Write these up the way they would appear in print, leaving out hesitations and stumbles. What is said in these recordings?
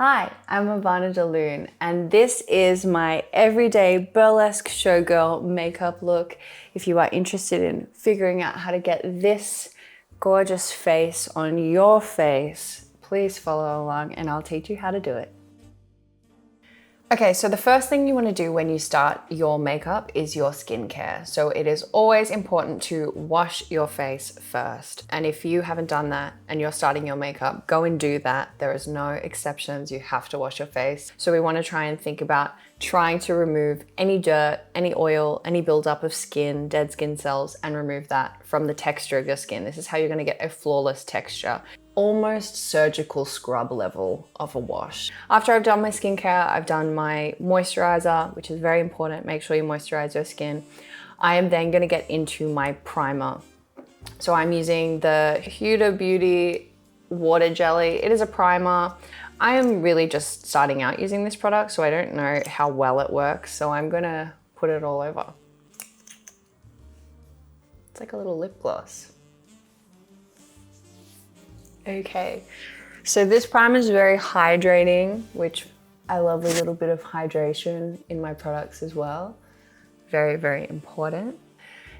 Hi, I'm Ivana DeLune, and this is my everyday burlesque showgirl makeup look. If you are interested in figuring out how to get this gorgeous face on your face, please follow along and I'll teach you how to do it. Okay, so the first thing you want to do when you start your makeup is your skincare. So it is always important to wash your face first. And if you haven't done that and you're starting your makeup, go and do that. There is no exceptions. You have to wash your face. So we want to try and think about trying to remove any dirt, any oil, any buildup of skin, dead skin cells, and remove that from the texture of your skin. This is how you're going to get a flawless texture. Almost surgical scrub level of a wash. After I've done my skincare, I've done my moisturizer, which is very important. Make sure you moisturize your skin. I am then going to get into my primer. So I'm using the Huda Beauty Water Jelly. It is a primer. I am really just starting out using this product, so I don't know how well it works. So I'm going to put it all over. It's like a little lip gloss. Okay, so this primer is very hydrating, which I love a little bit of hydration in my products as well. Very, very important.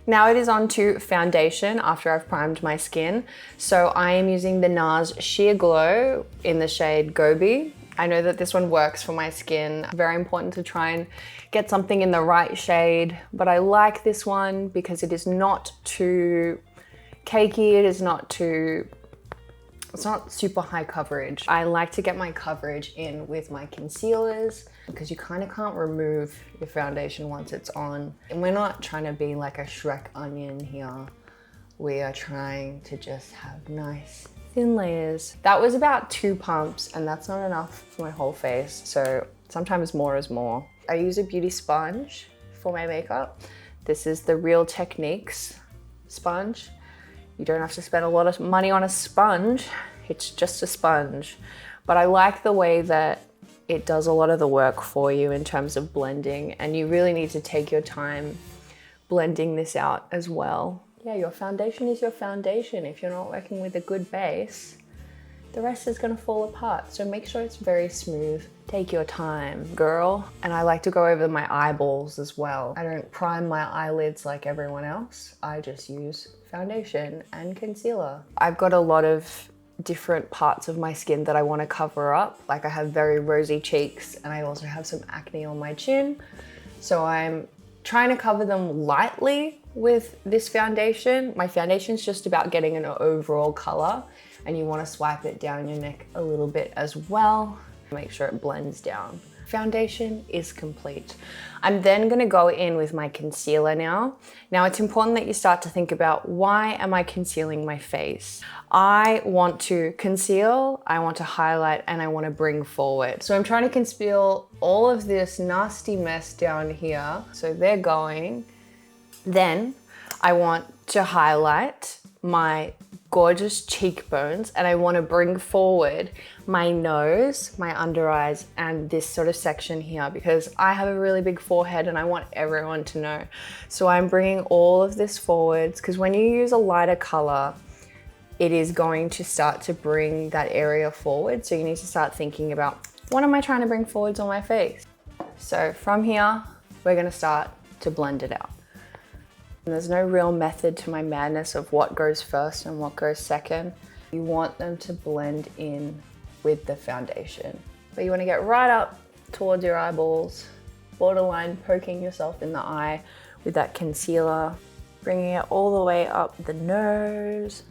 Now it is on to foundation after I've primed my skin. So I am using the NARS Sheer Glow in the shade Gobi. I know that this one works for my skin. Very important to try and get something in the right shade, but I like this one because it is not too cakey, it's not super high coverage. I like to get my coverage in with my concealers because you kind of can't remove your foundation once it's on. And we're not trying to be like a Shrek onion here. We are trying to just have nice thin layers. That was about 2 pumps and that's not enough for my whole face. So sometimes more is more. I use a beauty sponge for my makeup. This is the Real Techniques sponge. You don't have to spend a lot of money on a sponge, it's just a sponge. But I like the way that it does a lot of the work for you in terms of blending, and you really need to take your time blending this out as well. Yeah, your foundation is your foundation. If you're not working with a good base, the rest is gonna fall apart. So make sure it's very smooth. Take your time, girl. And I like to go over my eyeballs as well. I don't prime my eyelids like everyone else. I just use foundation and concealer. I've got a lot of different parts of my skin that I want to cover up. Like I have very rosy cheeks and I also have some acne on my chin. So I'm trying to cover them lightly with this foundation. My foundation is just about getting an overall color, and you want to swipe it down your neck a little bit as well. Make sure it blends down. Foundation is complete. I'm then gonna go in with my concealer now. Now it's important that you start to think about, why am I concealing my face? I want to conceal, I want to highlight, and I want to bring forward. So I'm trying to conceal all of this nasty mess down here. So they're going. Then I want to highlight my gorgeous cheekbones, and I want to bring forward my nose, my under eyes, and this sort of section here because I have a really big forehead and I want everyone to know. So I'm bringing all of this forwards because when you use a lighter color, it is going to start to bring that area forward. So you need to start thinking about, what am I trying to bring forwards on my face? So from here, we're going to start to blend it out. And there's no real method to my madness of what goes first and what goes second. You want them to blend in with the foundation. But you want to get right up towards your eyeballs, borderline poking yourself in the eye with that concealer, bringing it all the way up the nose.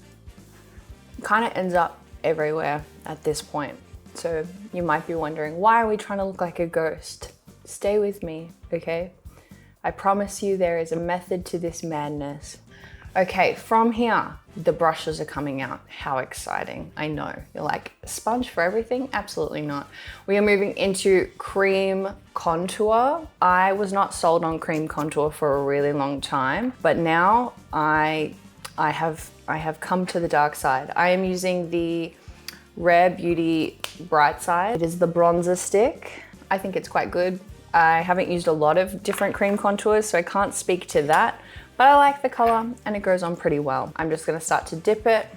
It kind of ends up everywhere at this point. So you might be wondering, why are we trying to look like a ghost? Stay with me, okay? I promise you there is a method to this madness. Okay, from here, the brushes are coming out. How exciting, I know. You're like, sponge for everything? Absolutely not. We are moving into cream contour. I was not sold on cream contour for a really long time, but now I have come to the dark side. I am using the Rare Beauty Bright Side. It is the bronzer stick. I think it's quite good. I haven't used a lot of different cream contours, so I can't speak to that, but I like the color and it goes on pretty well. I'm just gonna start to dip it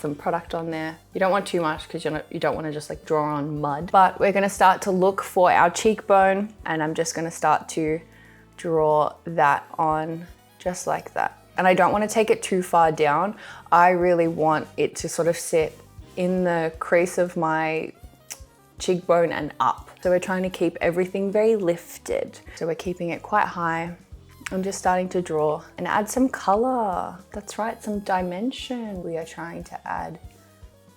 some product on there. You don't want too much because you don't want to just like draw on mud. But we're gonna start to look for our cheekbone, and I'm just gonna start to draw that on just like that. And I don't want to take it too far down. I really want it to sort of sit in the crease of my cheekbone and up. So we're trying to keep everything very lifted. So we're keeping it quite high. I'm just starting to draw and add some color. That's right, some dimension. We are trying to add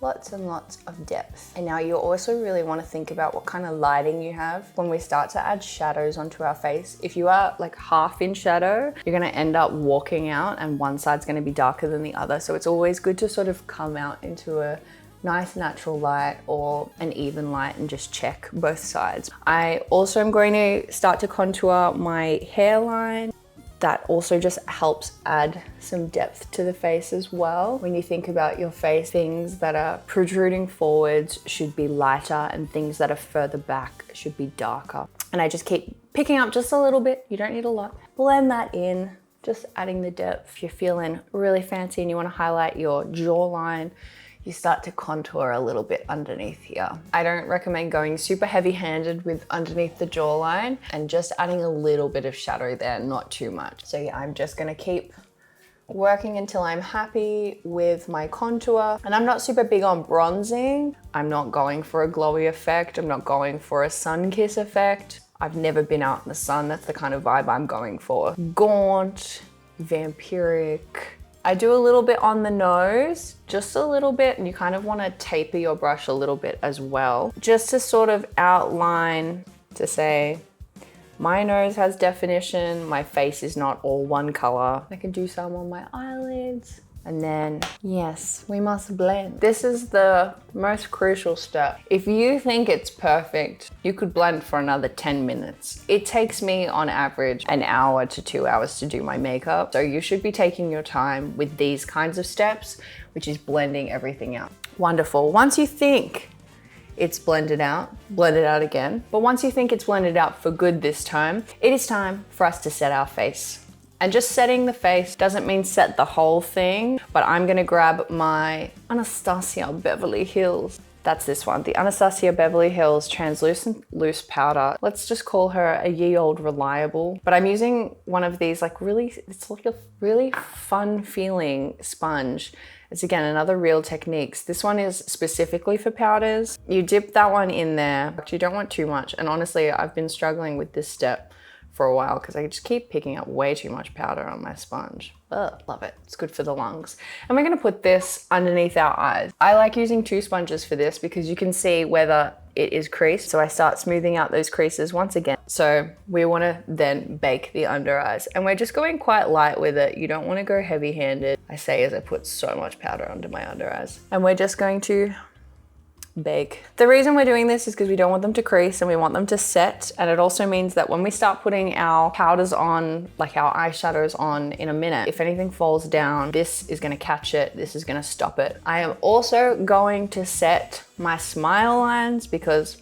lots and lots of depth. And now you also really want to think about what kind of lighting you have when we start to add shadows onto our face. If you are like half in shadow, you're going to end up walking out and one side's going to be darker than the other. So it's always good to sort of come out into a nice natural light or an even light and just check both sides. I also am going to start to contour my hairline. That also just helps add some depth to the face as well. When you think about your face, things that are protruding forwards should be lighter and things that are further back should be darker. And I just keep picking up just a little bit. You don't need a lot. Blend that in, just adding the depth. If you're feeling really fancy and you want to highlight your jawline, you start to contour a little bit underneath here. I don't recommend going super heavy-handed with underneath the jawline and just adding a little bit of shadow there, not too much. So yeah, I'm just gonna keep working until I'm happy with my contour. And I'm not super big on bronzing. I'm not going for a glowy effect. I'm not going for a sun kiss effect. I've never been out in the sun. That's the kind of vibe I'm going for. Gaunt, vampiric. I do a little bit on the nose, just a little bit, and you kind of want to taper your brush a little bit as well, just to sort of outline, to say, my nose has definition, my face is not all one color. I can do some on my eyelids. And then, yes, we must blend. This is the most crucial step. If you think it's perfect, you could blend for another 10 minutes. It takes me on average an hour to 2 hours to do my makeup. So you should be taking your time with these kinds of steps, which is blending everything out. Wonderful. Once you think it's blended out, blend it out again. But once you think it's blended out for good this time, it is time for us to set our face. And just setting the face doesn't mean set the whole thing, but I'm gonna grab my Anastasia Beverly Hills. That's this one, the Anastasia Beverly Hills Translucent Loose Powder. Let's just call her a ye old reliable. But I'm using one of these it's like a really fun feeling sponge. It's again, another Real Techniques. This one is specifically for powders. You dip that one in there, but you don't want too much. And honestly, I've been struggling with this step for a while because I just keep picking up way too much powder on my sponge. Ugh, love it. It's good for the lungs. And we're gonna put this underneath our eyes. I like using 2 sponges for this because you can see whether it is creased. So I start smoothing out those creases once again. So we wanna then bake the under eyes. And we're just going quite light with it. You don't wanna go heavy-handed. I say as I put so much powder under my under eyes. And we're just going to bake. The reason we're doing this is because we don't want them to crease and we want them to set. And it also means that when we start putting our powders on, like our eyeshadows on in a minute, if anything falls down, this is gonna catch it, this is gonna stop it. I am also going to set my smile lines because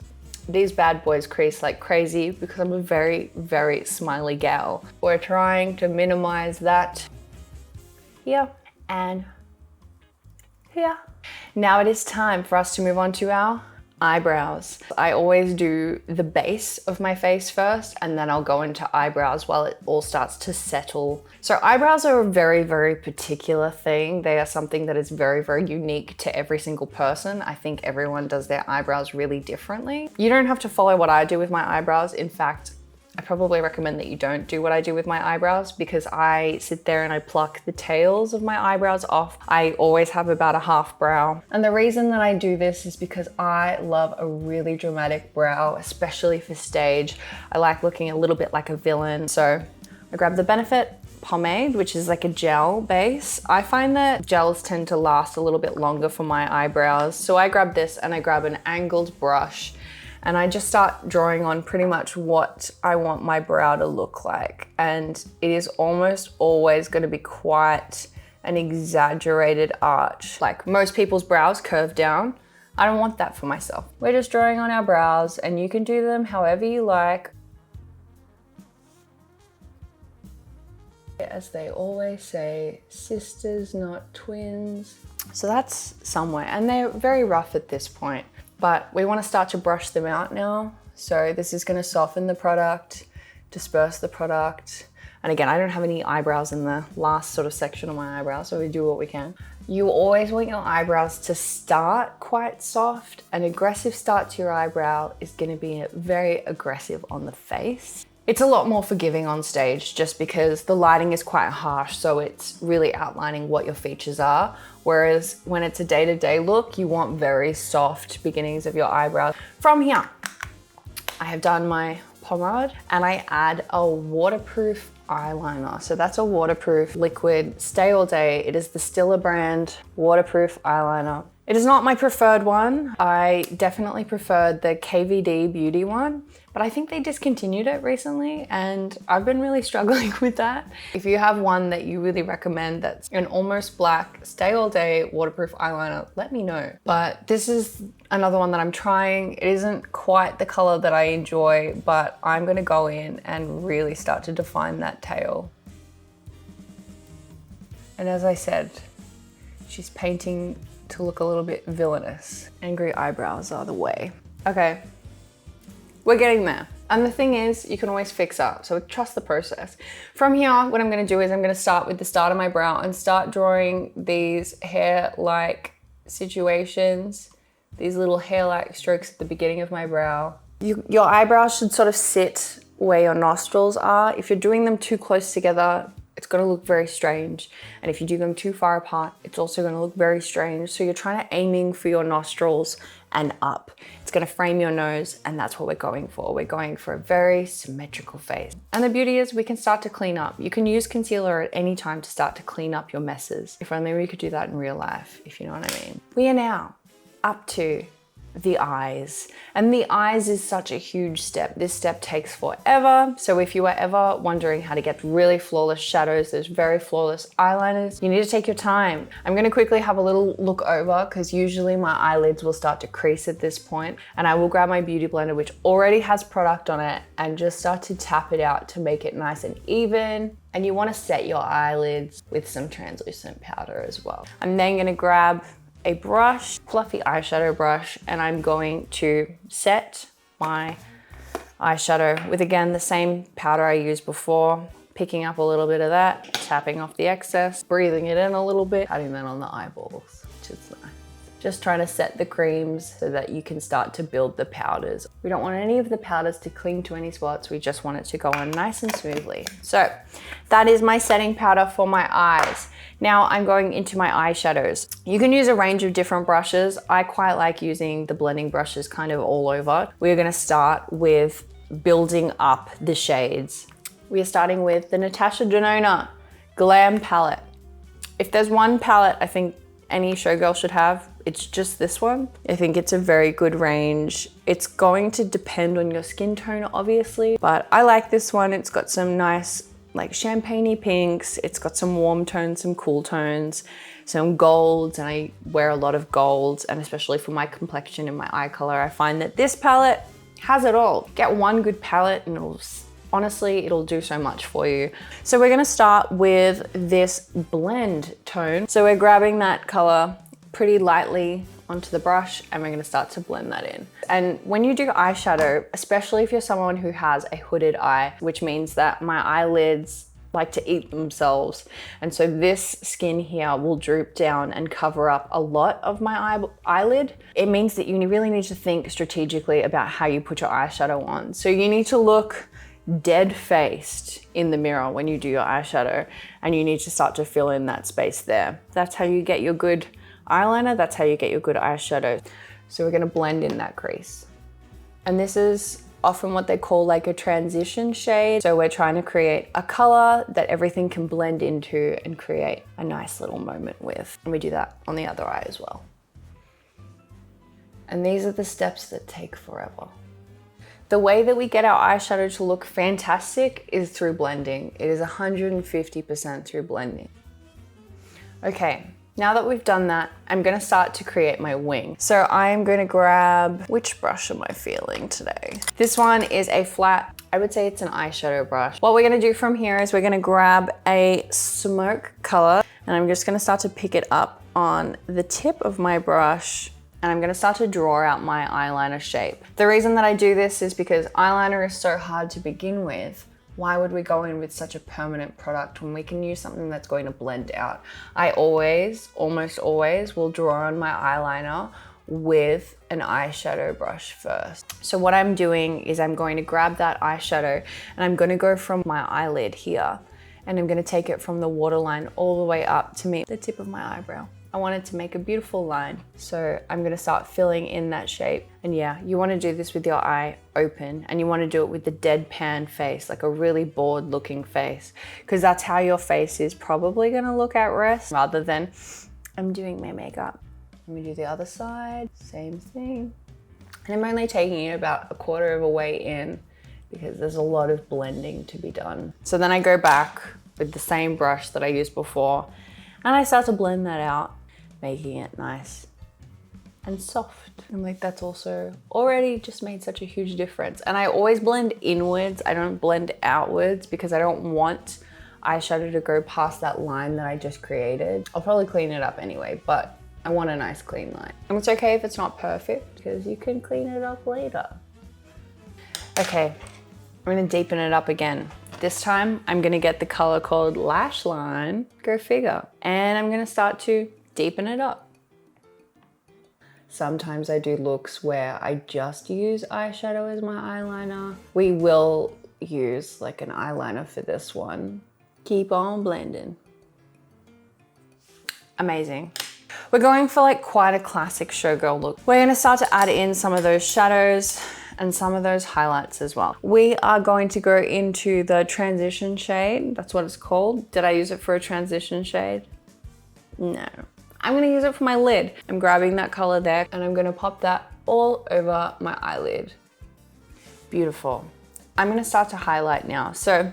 these bad boys crease like crazy because I'm a very, very smiley gal. We're trying to minimize that here and here. Now it is time for us to move on to our eyebrows. I always do the base of my face first and then I'll go into eyebrows while it all starts to settle. So eyebrows are a very, very particular thing. They are something that is very, very unique to every single person. I think everyone does their eyebrows really differently. You don't have to follow what I do with my eyebrows. In fact, I probably recommend that you don't do what I do with my eyebrows because I sit there and I pluck the tails of my eyebrows off. I always have about a half brow. And the reason that I do this is because I love a really dramatic brow, especially for stage. I like looking a little bit like a villain. So I grab the Benefit pomade, which is like a gel base. I find that gels tend to last a little bit longer for my eyebrows. So I grab this and I grab an angled brush and I just start drawing on pretty much what I want my brow to look like. And it is almost always gonna be quite an exaggerated arch. Like most people's brows curve down. I don't want that for myself. We're just drawing on our brows and you can do them however you like. As they always say, sisters, not twins. So that's somewhere, and they're very rough at this point, but we want to start to brush them out now. So this is going to soften the product, disperse the product. And again, I don't have any eyebrows in the last sort of section of my eyebrows, so we do what we can. You always want your eyebrows to start quite soft. An aggressive start to your eyebrow is going to be very aggressive on the face. It's a lot more forgiving on stage just because the lighting is quite harsh, so it's really outlining what your features are. Whereas when it's a day-to-day look, you want very soft beginnings of your eyebrows. From here, I have done my pomade and I add a waterproof eyeliner. So that's a waterproof liquid, stay all day. It is the Stilla brand waterproof eyeliner. It is not my preferred one. I definitely preferred the KVD Beauty one, but I think they discontinued it recently and I've been really struggling with that. If you have one that you really recommend that's an almost black, stay all day waterproof eyeliner, let me know. But this is another one that I'm trying. It isn't quite the color that I enjoy, but I'm gonna go in and really start to define that tail. And as I said, she's painting to look a little bit villainous. Angry eyebrows are the way. Okay, we're getting there. And the thing is, you can always fix up, so trust the process. From here, what I'm gonna do is I'm gonna start with the start of my brow and start drawing these hair-like situations, these little hair-like strokes at the beginning of my brow. Your eyebrows should sort of sit where your nostrils are. If you're doing them too close together, it's gonna look very strange. And if you do them too far apart, it's also gonna look very strange. So you're trying to aiming for your nostrils and up. It's gonna frame your nose, and that's what we're going for. We're going for a very symmetrical face. And the beauty is we can start to clean up. You can use concealer at any time to start to clean up your messes. If only we could do that in real life, if you know what I mean. We are now up to the eyes. And the eyes is such a huge step. This step takes forever. So if you are ever wondering how to get really flawless shadows, those very flawless eyeliners, you need to take your time. I'm gonna quickly have a little look over because usually my eyelids will start to crease at this point, and I will grab my beauty blender, which already has product on it, and just start to tap it out to make it nice and even. And you wanna set your eyelids with some translucent powder as well. I'm then gonna grab a brush, fluffy eyeshadow brush, and I'm going to set my eyeshadow with, again, the same powder I used before, picking up a little bit of that, tapping off the excess, breathing it in a little bit, patting that on the eyeballs, which is nice. Just trying to set the creams so that you can start to build the powders. We don't want any of the powders to cling to any spots. We just want it to go on nice and smoothly. So that is my setting powder for my eyes. Now I'm going into my eyeshadows. You can use a range of different brushes. I quite like using the blending brushes kind of all over. We're gonna start with building up the shades. We are starting with the Natasha Denona Glam palette. If there's one palette I think any showgirl should have, it's just this one. I think it's a very good range. It's going to depend on your skin tone, obviously, but I like this one. It's got some nice like champagne-y pinks. It's got some warm tones, some cool tones, some golds, and I wear a lot of golds, and especially for my complexion and my eye color, I find that this palette has it all. Get one good palette and honestly, it'll do so much for you. So we're gonna start with this blend tone. So we're grabbing that color pretty lightly onto the brush and we're gonna start to blend that in. And when you do eyeshadow, especially if you're someone who has a hooded eye, which means that my eyelids like to eat themselves. And so this skin here will droop down and cover up a lot of my eyelid. It means that you really need to think strategically about how you put your eyeshadow on. So you need to look dead-faced in the mirror when you do your eyeshadow, and you need to start to fill in that space there. That's how you get your good eyeliner, that's how you get your good eyeshadow. So we're gonna blend in that crease. And this is often what they call like a transition shade. So we're trying to create a color that everything can blend into and create a nice little moment with. And we do that on the other eye as well. And these are the steps that take forever. The way that we get our eyeshadow to look fantastic is through blending. It is 150% through blending. Okay, now that we've done that, I'm gonna start to create my wing. So I'm gonna grab, which brush am I feeling today? This one is a flat, I would say it's an eyeshadow brush. What we're gonna do from here is we're gonna grab a smoke color, and I'm just gonna start to pick it up on the tip of my brush and I'm gonna start to draw out my eyeliner shape. The reason that I do this is because eyeliner is so hard to begin with. Why would we go in with such a permanent product when we can use something that's going to blend out? I always, almost always, will draw on my eyeliner with an eyeshadow brush first. So what I'm doing is I'm going to grab that eyeshadow and I'm gonna go from my eyelid here and I'm gonna take it from the waterline all the way up to meet the tip of my eyebrow. I wanted to make a beautiful line. So I'm gonna start filling in that shape. And yeah, you wanna do this with your eye open and you wanna do it with the deadpan face, like a really bored looking face, because that's how your face is probably gonna look at rest rather than I'm doing my makeup. Let me do the other side, same thing. And I'm only taking it about a quarter of a way in because there's a lot of blending to be done. So then I go back with the same brush that I used before and I start to blend that out, making it nice and soft. And like that's also already just made such a huge difference. And I always blend inwards, I don't blend outwards because I don't want eyeshadow to go past that line that I just created. I'll probably clean it up anyway, but I want a nice clean line. And it's okay if it's not perfect because you can clean it up later. Okay, I'm gonna deepen it up again. This time I'm gonna get the color called Lash Line, go figure. And I'm gonna start to deepen it up. Sometimes I do looks where I just use eyeshadow as my eyeliner. We will use like an eyeliner for this one. Keep on blending. Amazing. We're going for like quite a classic showgirl look. We're gonna start to add in some of those shadows and some of those highlights as well. We are going to go into the transition shade. That's what it's called. Did I use it for a transition shade? No. I'm gonna use it for my lid. I'm grabbing that color there and I'm gonna pop that all over my eyelid. Beautiful. I'm gonna start to highlight now. So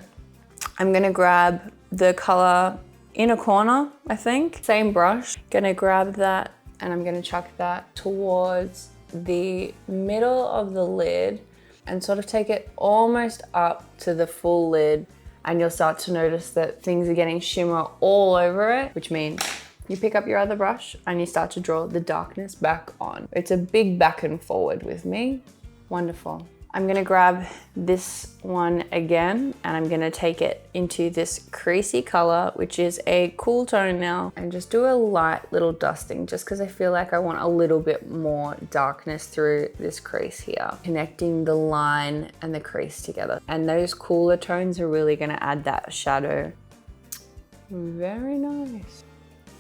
I'm gonna grab the color Inner Corner, I think. Same brush. Gonna grab that and I'm gonna chuck that towards the middle of the lid and sort of take it almost up to the full lid, and you'll start to notice that things are getting shimmer all over it, which means you pick up your other brush and you start to draw the darkness back on. It's a big back and forward with me. Wonderful. I'm gonna grab this one again and I'm gonna take it into this creasy color, which is a cool tone now, and just do a light little dusting just because I feel like I want a little bit more darkness through this crease here, connecting the line and the crease together. And those cooler tones are really gonna add that shadow. Very nice.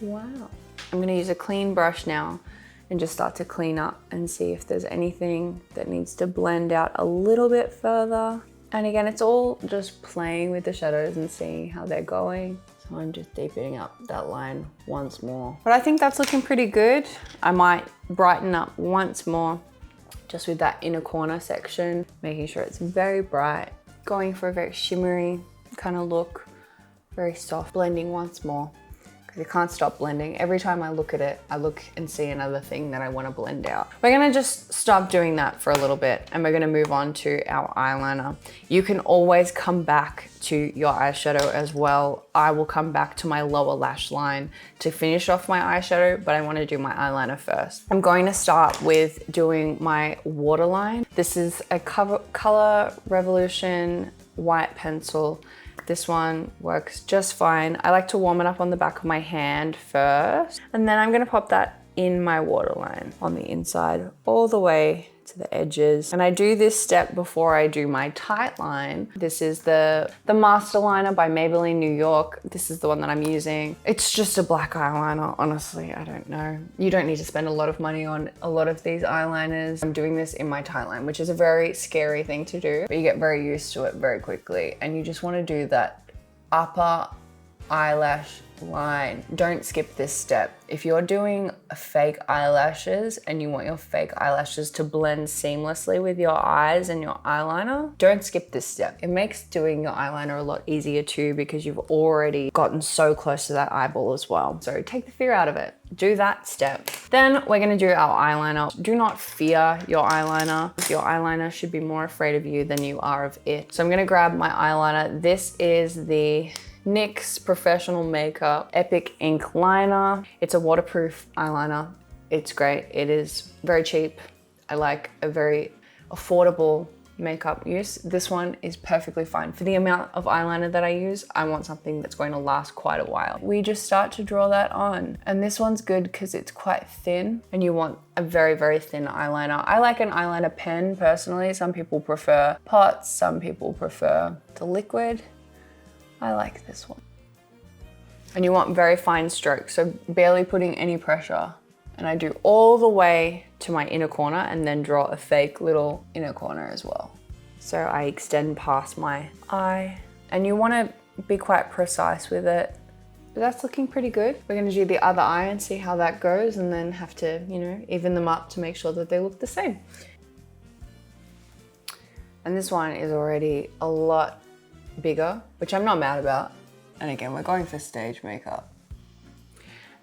Wow. I'm gonna use a clean brush now and just start to clean up and see if there's anything that needs to blend out a little bit further. And again, it's all just playing with the shadows and seeing how they're going. So I'm just deepening up that line once more. But I think that's looking pretty good. I might brighten up once more just with that inner corner section, making sure it's very bright, going for a very shimmery kind of look, very soft, blending once more. You can't stop blending. Every time I look at it, I look and see another thing that I want to blend out. We're gonna just stop doing that for a little bit and we're gonna move on to our eyeliner. You can always come back to your eyeshadow as well. I will come back to my lower lash line to finish off my eyeshadow, but I want to do my eyeliner first. I'm going to start with doing my waterline. This is a Color Revolution white pencil. This one works just fine. I like to warm it up on the back of my hand first, and then I'm gonna pop that in my waterline on the inside all the way to the edges. And I do this step before I do my tight line. This is the Master Liner by Maybelline New York. This is the one that I'm using. It's just a black eyeliner, honestly, I don't know. You don't need to spend a lot of money on a lot of these eyeliners. I'm doing this in my tight line, which is a very scary thing to do, but you get very used to it very quickly. And you just wanna do that upper eyelash line. Don't skip this step. If you're doing fake eyelashes and you want your fake eyelashes to blend seamlessly with your eyes and your eyeliner, don't skip this step. It makes doing your eyeliner a lot easier too because you've already gotten so close to that eyeball as well. So take the fear out of it. Do that step. Then we're gonna do our eyeliner. Do not fear your eyeliner. Your eyeliner should be more afraid of you than you are of it. So I'm gonna grab my eyeliner. This is the NYX Professional Makeup Epic Ink Liner. It's a waterproof eyeliner. It's great. It is very cheap. I like a very affordable makeup use. This one is perfectly fine. For the amount of eyeliner that I use, I want something that's going to last quite a while. We just start to draw that on. And this one's good because it's quite thin and you want a very, very thin eyeliner. I like an eyeliner pen personally. Some people prefer pots, some people prefer the liquid. I like this one. And you want very fine strokes, so barely putting any pressure. And I do all the way to my inner corner and then draw a fake little inner corner as well. So I extend past my eye, and you want to be quite precise with it. But that's looking pretty good. We're going to do the other eye and see how that goes, and then have to, you know, even them up to make sure that they look the same. And this one is already a lot bigger, which I'm not mad about. And again, we're going for stage makeup.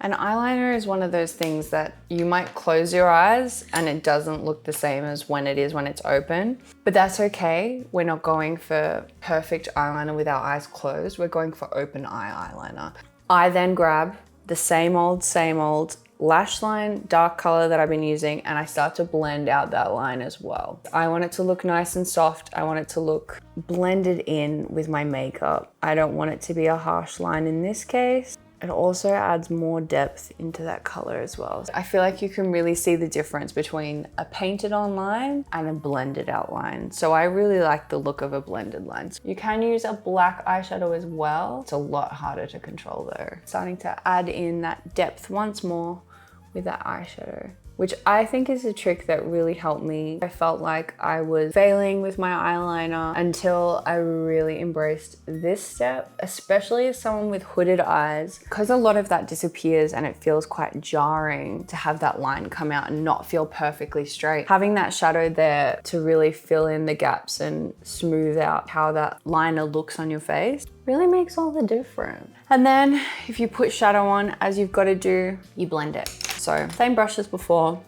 An eyeliner is one of those things that you might close your eyes and it doesn't look the same as when it is when it's open, but that's okay. We're not going for perfect eyeliner with our eyes closed. We're going for open eye eyeliner. I then grab the same old lash line, dark color that I've been using, and I start to blend out that line as well. I want it to look nice and soft. I want it to look blended in with my makeup. I don't want it to be a harsh line in this case. It also adds more depth into that color as well. I feel like you can really see the difference between a painted on line and a blended out line. So I really like the look of a blended line. You can use a black eyeshadow as well. It's a lot harder to control though. Starting to add in that depth once more with that eyeshadow, which I think is a trick that really helped me. I felt like I was failing with my eyeliner until I really embraced this step, especially as someone with hooded eyes, because a lot of that disappears and it feels quite jarring to have that line come out and not feel perfectly straight. Having that shadow there to really fill in the gaps and smooth out how that liner looks on your face really makes all the difference. And then if you put shadow on, as you've got to do, you blend it. So same brush as before,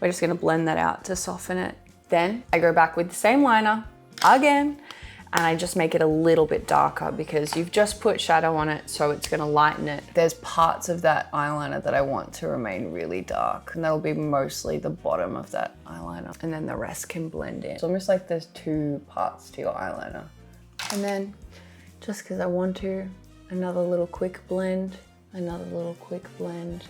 we're just gonna blend that out to soften it. Then I go back with the same liner again, and I just make it a little bit darker because you've just put shadow on it, so it's gonna lighten it. There's parts of that eyeliner that I want to remain really dark, and that'll be mostly the bottom of that eyeliner, and then the rest can blend in. It's almost like there's two parts to your eyeliner. And then, just because I want to, another little quick blend, another little quick blend.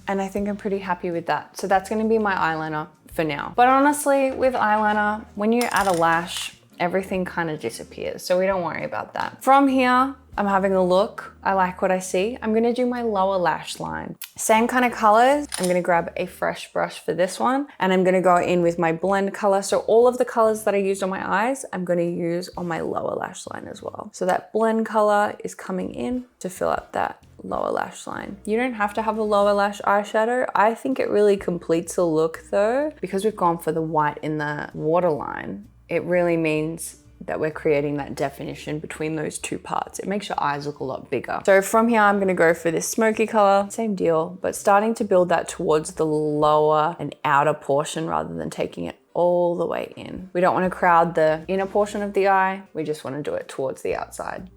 And I think I'm pretty happy with that. So that's gonna be my eyeliner for now. But honestly, with eyeliner, when you add a lash, everything kind of disappears. So we don't worry about that. From here, I'm having a look. I like what I see. I'm gonna do my lower lash line. Same kind of colors. I'm gonna grab a fresh brush for this one, and I'm gonna go in with my blend color. So all of the colors that I used on my eyes, I'm gonna use on my lower lash line as well. So that blend color is coming in to fill up that lower lash line. You don't have to have a lower lash eyeshadow. I think it really completes the look though, because we've gone for the white in the waterline. It really means that we're creating that definition between those two parts. It makes your eyes look a lot bigger. So from here, I'm gonna go for this smoky color, same deal, but starting to build that towards the lower and outer portion rather than taking it all the way in. We don't wanna crowd the inner portion of the eye. We just wanna do it towards the outside.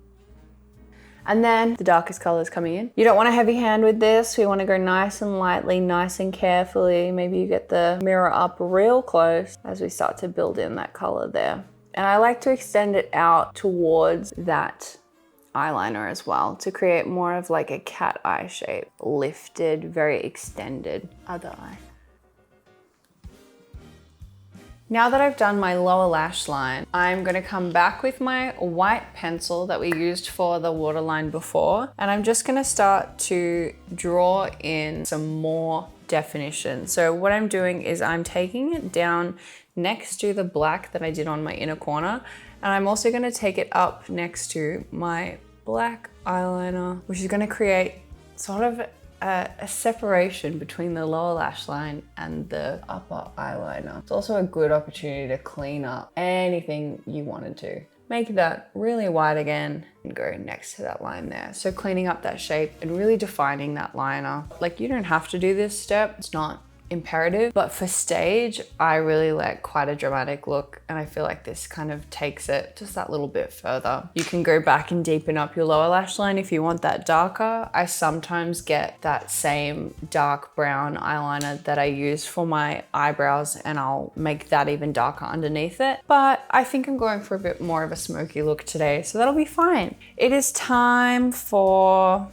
And then the darkest color is coming in. You don't want a heavy hand with this. We want to go nice and lightly, nice and carefully. Maybe you get the mirror up real close as we start to build in that color there. And I like to extend it out towards that eyeliner as well to create more of like a cat eye shape, lifted, very extended other eye. Now that I've done my lower lash line, I'm gonna come back with my white pencil that we used for the waterline before, and I'm just gonna start to draw in some more definition. So what I'm doing is I'm taking it down next to the black that I did on my inner corner, and I'm also gonna take it up next to my black eyeliner, which is gonna create sort of a separation between the lower lash line and the upper eyeliner. It's also a good opportunity to clean up anything you wanted to. Make that really wide again and go next to that line there. So cleaning up that shape and really defining that liner. Like, you don't have to do this step. It's not imperative, but for stage, I really like quite a dramatic look, and I feel like this kind of takes it just that little bit further. You can go back and deepen up your lower lash line if you want that darker. I sometimes get that same dark brown eyeliner that I use for my eyebrows, and I'll make that even darker underneath it. But I think I'm going for a bit more of a smoky look today, so that'll be fine. It is time for...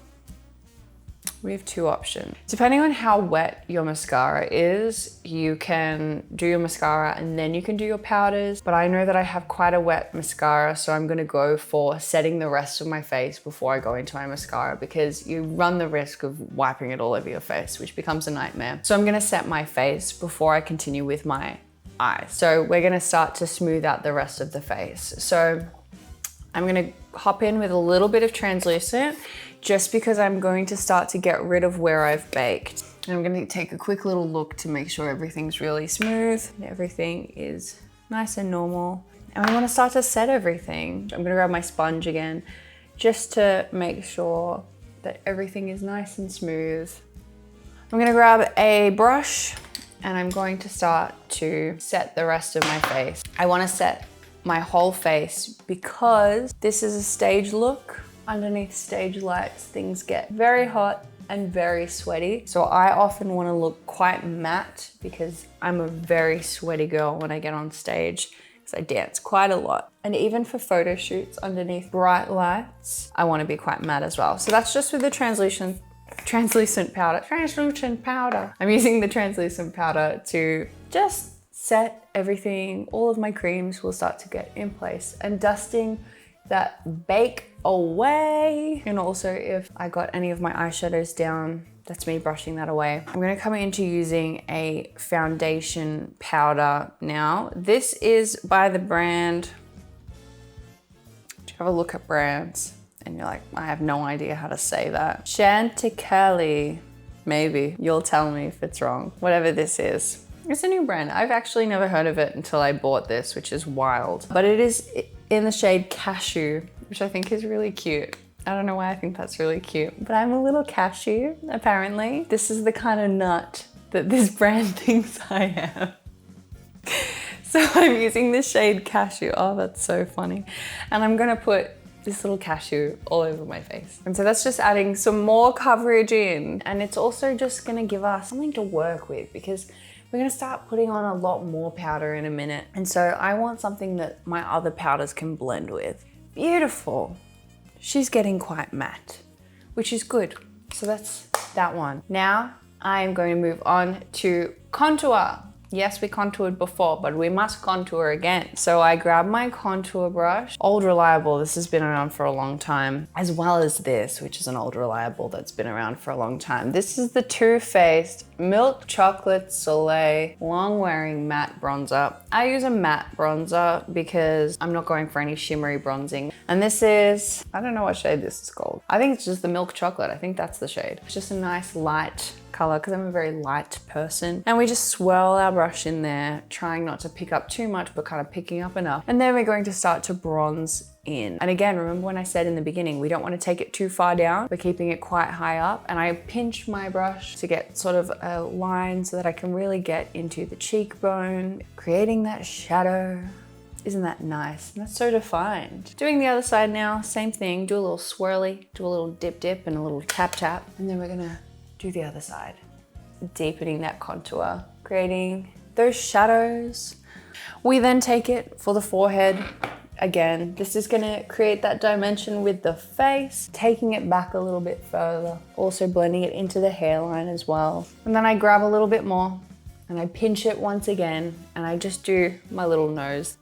We have two options. Depending on how wet your mascara is, you can do your mascara and then you can do your powders. But I know that I have quite a wet mascara, so I'm gonna go for setting the rest of my face before I go into my mascara, because you run the risk of wiping it all over your face, which becomes a nightmare. So I'm gonna set my face before I continue with my eyes. So we're gonna start to smooth out the rest of the face. So I'm gonna hop in with a little bit of translucent, just because I'm going to start to get rid of where I've baked. And I'm gonna take a quick little look to make sure everything's really smooth and everything is nice and normal. And we wanna start to set everything. I'm gonna grab my sponge again, just to make sure that everything is nice and smooth. I'm gonna grab a brush and I'm going to start to set the rest of my face. I wanna set my whole face because this is a stage look. Underneath stage lights, things get very hot and very sweaty. So I often want to look quite matte because I'm a very sweaty girl when I get on stage, because I dance quite a lot. And even for photo shoots underneath bright lights, I want to be quite matte as well. So that's just with the translucent powder. I'm using the translucent powder to just set everything. All of my creams will start to get in place, and dusting that bake away. And also if I got any of my eyeshadows down, that's me brushing that away. I'm gonna come into using a foundation powder now. This is by the brand, do you have a look at brands and you're like, I have no idea how to say that. Chanticleer, maybe. You'll tell me if it's wrong. Whatever this is. It's a new brand. I've actually never heard of it until I bought this, which is wild. But it is in the shade Cashew, which I think is really cute. I don't know why I think that's really cute, but I'm a little cashew, apparently. This is the kind of nut that this brand thinks I am. So I'm using the shade Cashew. Oh, that's so funny. And I'm gonna put this little cashew all over my face. And so that's just adding some more coverage in. And it's also just gonna give us something to work with, because we're gonna start putting on a lot more powder in a minute. And so I want something that my other powders can blend with. Beautiful. She's getting quite matte, which is good. So that's that one. Now I'm going to move on to contour. Yes, we contoured before, but we must contour again. So I grab my contour brush, old reliable, this has been around for a long time, as well as this, which is an old reliable that's been around for a long time. This is the Too Faced Milk Chocolate Soleil Long Wearing Matte Bronzer. I use a matte bronzer because I'm not going for any shimmery bronzing. And this is, I don't know what shade this is called. I think it's just the milk chocolate. I think that's the shade. It's just a nice light color because I'm a very light person. And we just swirl our brush in there, trying not to pick up too much, but kind of picking up enough. And then we're going to start to bronze in. And again, remember when I said in the beginning, we don't want to take it too far down. We're keeping it quite high up. And I pinch my brush to get sort of a line so that I can really get into the cheekbone, creating that shadow. Isn't that nice? And that's so defined. Doing the other side now, same thing. Do a little swirly, do a little dip dip and a little tap tap. And then we're gonna do the other side. Deepening that contour, creating those shadows. We then take it for the forehead. Again, this is gonna create that dimension with the face, taking it back a little bit further, also blending it into the hairline as well. And then I grab a little bit more and I pinch it once again and I just do my little nose.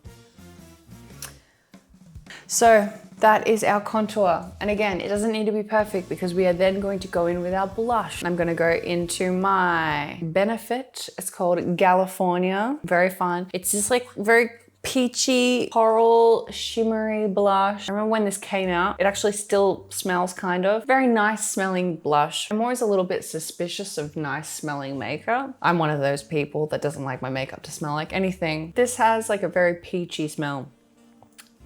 So that is our contour. And again, it doesn't need to be perfect because we are then going to go in with our blush. I'm gonna go into my Benefit. It's called California, very fun. It's just like very peachy, coral, shimmery blush. I remember when this came out, it actually still smells kind of. Very nice smelling blush. I'm always a little bit suspicious of nice smelling makeup. I'm one of those people that doesn't like my makeup to smell like anything. This has like a very peachy smell.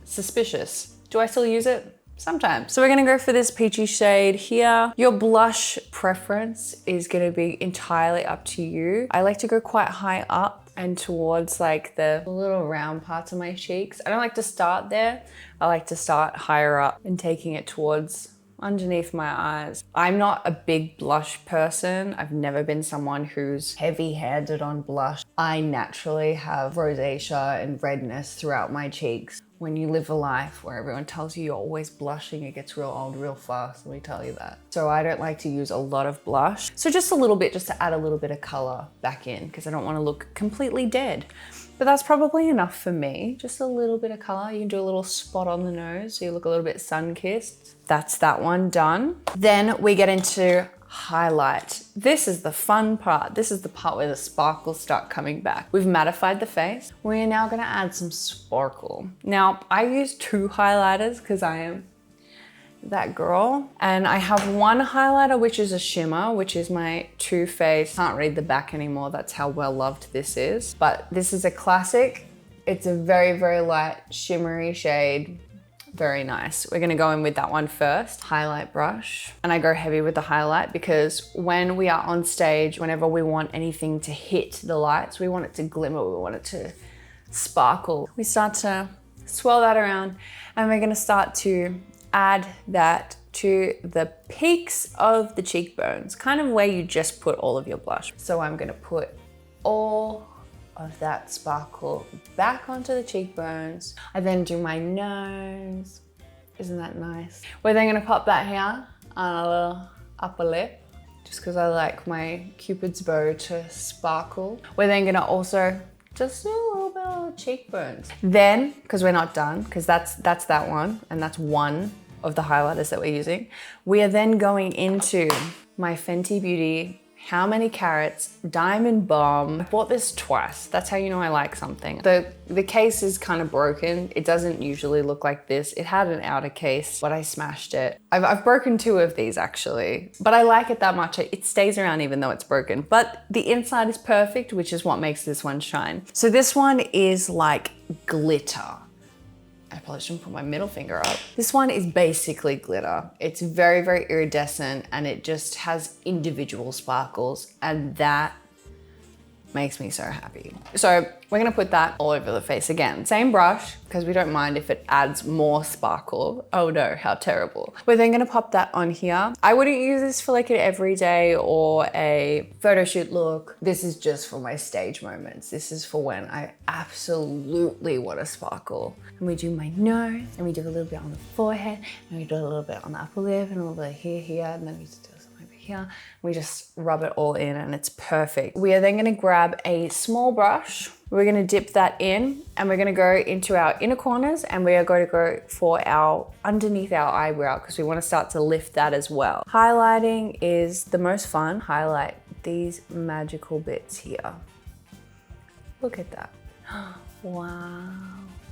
Suspicious. Do I still use it? Sometimes. So we're gonna go for this peachy shade here. Your blush preference is gonna be entirely up to you. I like to go quite high up and towards like the little round parts of my cheeks. I don't like to start there. I like to start higher up and taking it towards underneath my eyes. I'm not a big blush person. I've never been someone who's heavy-handed on blush. I naturally have rosacea and redness throughout my cheeks. When you live a life where everyone tells you you're always blushing, it gets real old real fast, let me tell you that. So I don't like to use a lot of blush. So just a little bit, just to add a little bit of color back in, because I don't want to look completely dead. But that's probably enough for me. Just a little bit of color. You can do a little spot on the nose so you look a little bit sun-kissed. That's that one done. Then we get into highlight. This is the fun part. This is the part where the sparkles start coming back. We've mattified the face. We are now gonna add some sparkle. Now, I use 2 highlighters because I am that girl. And I have one highlighter, which is a shimmer, which is my Too Faced. Can't read the back anymore. That's how well loved this is. But this is a classic. It's a very, very light shimmery shade. Very nice. We're gonna go in with that one first. Highlight brush. And I go heavy with the highlight because when we are on stage, whenever we want anything to hit the lights, we want it to glimmer, we want it to sparkle. We start to swirl that around and we're gonna start to add that to the peaks of the cheekbones, kind of where you just put all of your blush. So I'm gonna put all of that sparkle back onto the cheekbones. I then do my nose. Isn't that nice? We're then gonna pop that here on a little upper lip, just because I like my Cupid's bow to sparkle. We're then gonna also just do a little bit of cheekbones. Then, because we're not done, because that's that one, and that's one of the highlighters that we're using. We are then going into my Fenty Beauty How Many Carats Diamond Bomb. I bought this twice. That's how you know I like something. The case is kind of broken. It doesn't usually look like this. It had an outer case, but I smashed it. I've broken 2 of these actually, but I like it that much. It stays around even though it's broken, but the inside is perfect, which is what makes this one shine. So this one is like glitter. I probably shouldn't put my middle finger up. This one is basically glitter. It's very, very iridescent and it just has individual sparkles, and that makes me so happy. So we're gonna put that all over the face again. Same brush, because we don't mind if it adds more sparkle. Oh no, how terrible. We're then gonna pop that on here. I wouldn't use this for like an everyday or a photo shoot look. This is just for my stage moments. This is for when I absolutely want to sparkle. And we do my nose, and we do a little bit on the forehead, and we do a little bit on the upper lip, and a little bit here, and then we just do here. We just rub it all in and it's perfect. We are then gonna grab a small brush. We're gonna dip that in and we're gonna go into our inner corners, and we are going to go for our underneath our eyebrow because we wanna start to lift that as well. Highlighting is the most fun. Highlight these magical bits here. Look at that. Wow,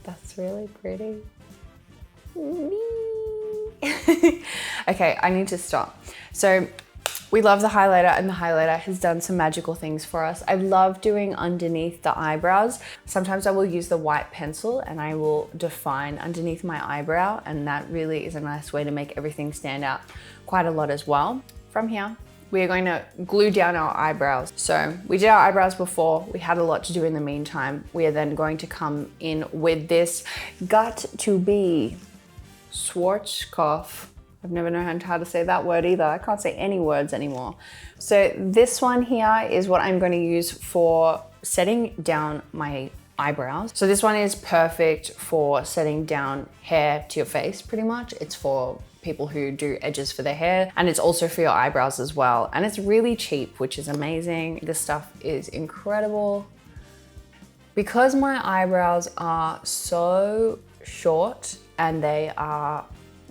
that's really pretty. Okay, I need to stop. So we love the highlighter, and the highlighter has done some magical things for us. I love doing underneath the eyebrows. Sometimes I will use the white pencil and I will define underneath my eyebrow, and that really is a nice way to make everything stand out quite a lot as well. From here, we are going to glue down our eyebrows. So we did our eyebrows before. We had a lot to do in the meantime. We are then going to come in with this Got to Be Schwarzkopf. I've never known how to say that word either. I can't say any words anymore. So this one here is what I'm going to use for setting down my eyebrows. So this one is perfect for setting down hair to your face, pretty much. It's for people who do edges for their hair, and it's also for your eyebrows as well. And it's really cheap, which is amazing. This stuff is incredible. Because my eyebrows are so short and they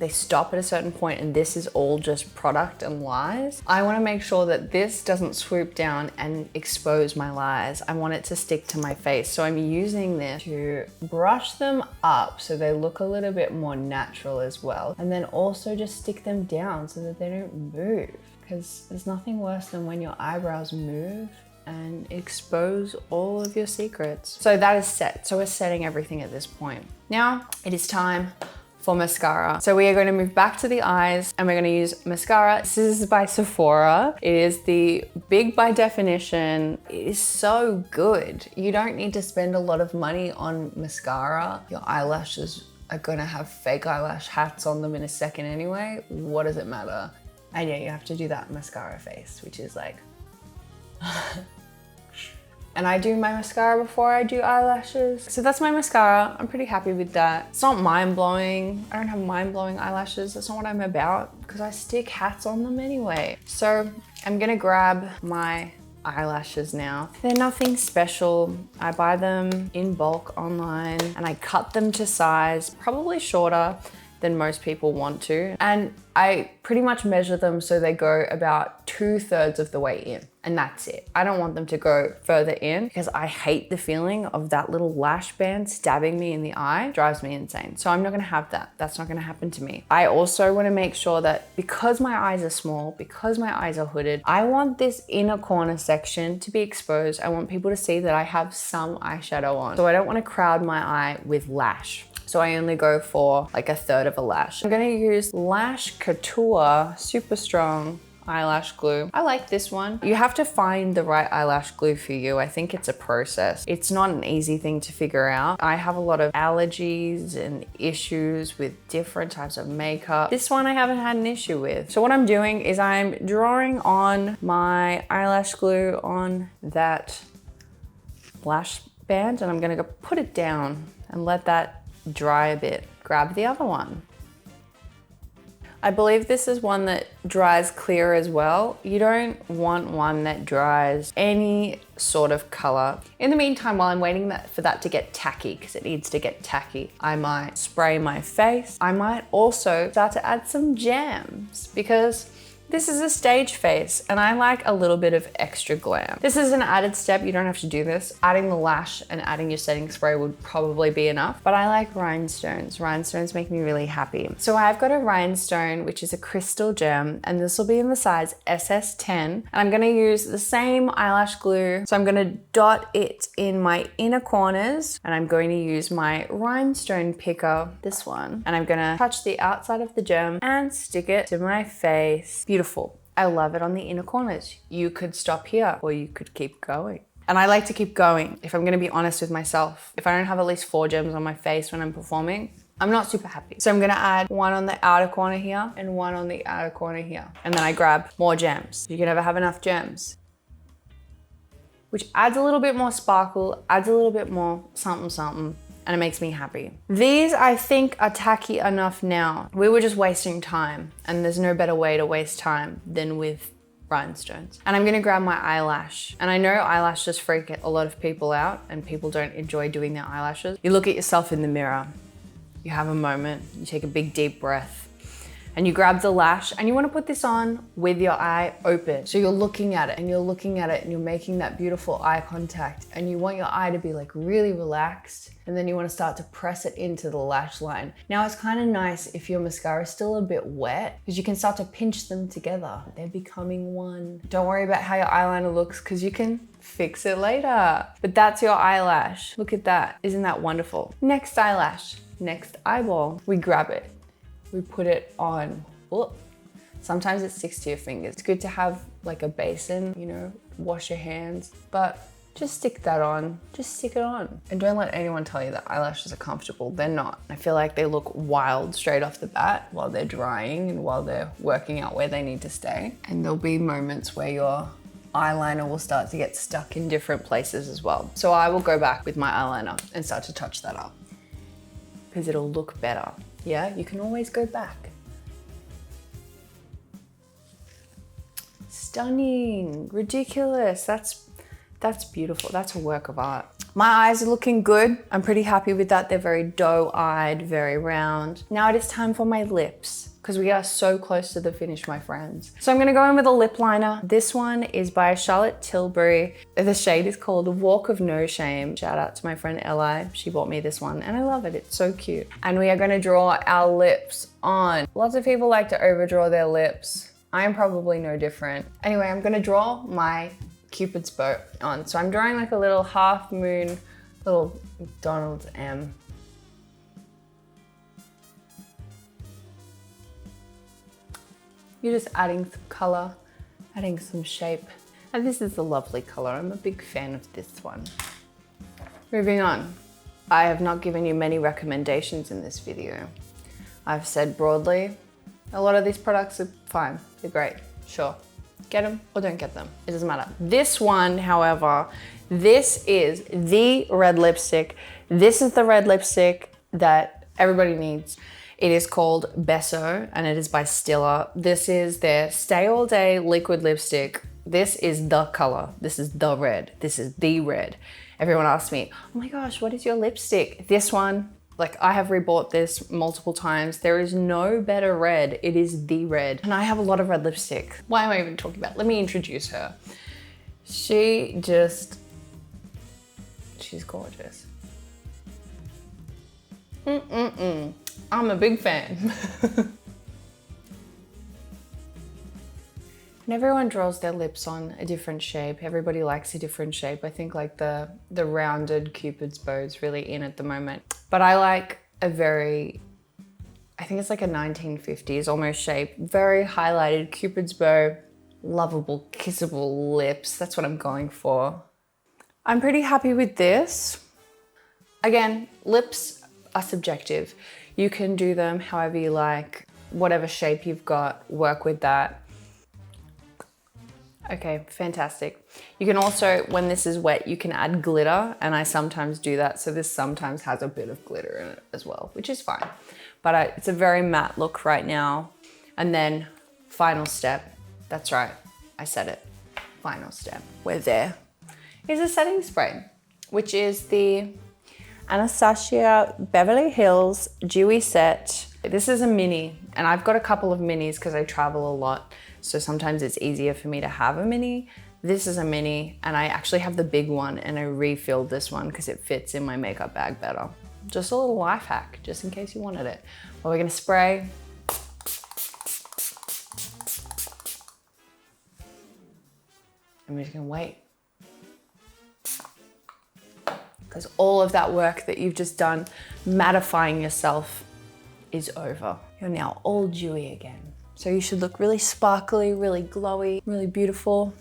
stop at a certain point, and this is all just product and lies, I want to make sure that this doesn't swoop down and expose my lies. I want it to stick to my face. So I'm using this to brush them up so they look a little bit more natural as well. And then also just stick them down so that they don't move, because there's nothing worse than when your eyebrows move and expose all of your secrets. So that is set. So we're setting everything at this point. Now it is time for mascara. So we are going to move back to the eyes and we're going to use mascara. This is by Sephora. It is the Big by Definition. It is so good. You don't need to spend a lot of money on mascara. Your eyelashes are going to have fake eyelash hats on them in a second anyway. What does it matter? And yeah, you have to do that mascara face, which is like... And I do my mascara before I do eyelashes. So that's my mascara. I'm pretty happy with that. It's not mind-blowing. I don't have mind-blowing eyelashes. That's not what I'm about because I stick hats on them anyway. So I'm gonna grab my eyelashes now. They're nothing special. I buy them in bulk online and I cut them to size, probably shorter than most people want to. And I pretty much measure them so they go about 2/3 of the way in. And that's it. I don't want them to go further in because I hate the feeling of that little lash band stabbing me in the eye. It drives me insane. So I'm not gonna have that. That's not gonna happen to me. I also wanna make sure that because my eyes are small, because my eyes are hooded, I want this inner corner section to be exposed. I want people to see that I have some eyeshadow on. So I don't wanna crowd my eye with lash. So I only go for like 1/3 of a lash. I'm gonna use Lash Couture Super Strong Eyelash Glue. I like this one. You have to find the right eyelash glue for you. I think it's a process. It's not an easy thing to figure out. I have a lot of allergies and issues with different types of makeup. This one I haven't had an issue with. So what I'm doing is I'm drawing on my eyelash glue on that lash band and I'm gonna go put it down and let that dry a bit. Grab the other one. I believe this is one that dries clear as well. You don't want one that dries any sort of color. In the meantime, while I'm waiting for that to get tacky, because it needs to get tacky, I might spray my face. I might also start to add some gems because this is a stage face and I like a little bit of extra glam. This is an added step, you don't have to do this. Adding the lash and adding your setting spray would probably be enough, but I like rhinestones. Rhinestones make me really happy. So I've got a rhinestone, which is a crystal gem, and this will be in the size SS10. And I'm gonna use the same eyelash glue. So I'm gonna dot it in my inner corners and I'm going to use my rhinestone picker, this one, and I'm gonna touch the outside of the gem and stick it to my face. Beautiful. I love it on the inner corners. You could stop here or you could keep going. And I like to keep going. If I'm gonna be honest with myself, if I don't have at least 4 gems on my face when I'm performing, I'm not super happy. So I'm gonna add one on the outer corner here and one on the outer corner here. And then I grab more gems. You can never have enough gems. Which adds a little bit more sparkle, adds a little bit more something something, and it makes me happy. These I think are tacky enough now. We were just wasting time and there's no better way to waste time than with rhinestones. And I'm gonna grab my eyelash. And I know eyelashes freak a lot of people out and people don't enjoy doing their eyelashes. You look at yourself in the mirror, you have a moment, you take a big deep breath, and you grab the lash and you want to put this on with your eye open. So you're looking at it and you're looking at it and you're making that beautiful eye contact and you want your eye to be like really relaxed, and then you want to start to press it into the lash line. Now it's kind of nice if your mascara is still a bit wet because you can start to pinch them together. They're becoming one. Don't worry about how your eyeliner looks because you can fix it later. But that's your eyelash. Look at that. Isn't that wonderful? Next eyelash, next eyeball. We grab it. We put it on. Oh, sometimes it sticks to your fingers. It's good to have like a basin, you know, wash your hands, but just stick that on. Just stick it on. And don't let anyone tell you that eyelashes are comfortable. They're not. I feel like they look wild straight off the bat while they're drying and while they're working out where they need to stay. And there'll be moments where your eyeliner will start to get stuck in different places as well. So I will go back with my eyeliner and start to touch that up because it'll look better. Yeah, you can always go back. Stunning, ridiculous. That's beautiful. That's a work of art. My eyes are looking good. I'm pretty happy with that. They're very doe-eyed, very round. Now it is time for my lips because we are so close to the finish, my friends. So I'm gonna go in with a lip liner. This one is by Charlotte Tilbury. The shade is called Walk of No Shame. Shout out to my friend Eli. She bought me this one and I love it. It's so cute. And we are gonna draw our lips on. Lots of people like to overdraw their lips. I am probably no different. Anyway, I'm gonna draw my Cupid's bow on. So I'm drawing like a little half moon, little McDonald's M. You're just adding some color, adding some shape. And this is a lovely color. I'm a big fan of this one. Moving on. I have not given you many recommendations in this video. I've said broadly, a lot of these products are fine. They're great, sure. Get them or don't get them. It doesn't matter. This one, however, this is the red lipstick. This is the red lipstick that everybody needs. It is called Besso and it is by Stilla. This is their Stay All Day liquid lipstick. This is the color. This is the red. This is the red. Everyone asks me, oh my gosh, what is your lipstick? This one, like I have rebought this multiple times. There is no better red. It is the red. And I have a lot of red lipstick. Why am I even talking about it? Let me introduce her. She's gorgeous. I'm a big fan. And everyone draws their lips on a different shape. Everybody likes a different shape. I think like the rounded Cupid's bow is really in at the moment. But I like a very, I think it's like a 1950s almost shape. Very highlighted Cupid's bow, lovable, kissable lips. That's what I'm going for. I'm pretty happy with this. Again, lips are subjective. You can do them however you like, whatever shape you've got, work with that. Okay, fantastic. You can also, when this is wet, you can add glitter, and I sometimes do that. So this sometimes has a bit of glitter in it as well, which is fine. But it's a very matte look right now. And then final step, that's right, I said it, final step. We're there. Is a setting spray, which is the Anastasia Beverly Hills Dewy Set. This is a mini, and I've got a couple of minis because I travel a lot. So sometimes it's easier for me to have a mini. This is a mini, and I actually have the big one, and I refilled this one because it fits in my makeup bag better. Just a little life hack, just in case you wanted it. But we're gonna spray. I'm just gonna wait. Because all of that work that you've just done, mattifying yourself, is over. You're now all dewy again. So you should look really sparkly, really glowy, really beautiful.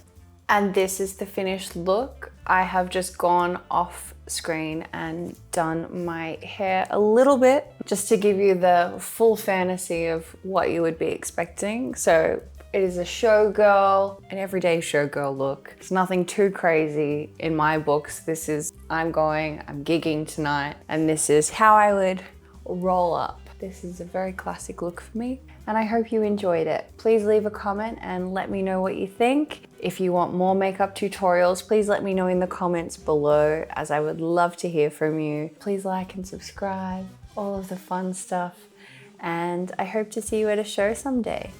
And this is the finished look. I have just gone off screen and done my hair a little bit just to give you the full fantasy of what you would be expecting. So it is a showgirl, an everyday showgirl look. It's nothing too crazy in my books. This is, I'm gigging tonight, and this is how I would roll up. This is a very classic look for me, and I hope you enjoyed it. Please leave a comment and let me know what you think. If you want more makeup tutorials, please let me know in the comments below, as I would love to hear from you. Please like and subscribe, all of the fun stuff, and I hope to see you at a show someday.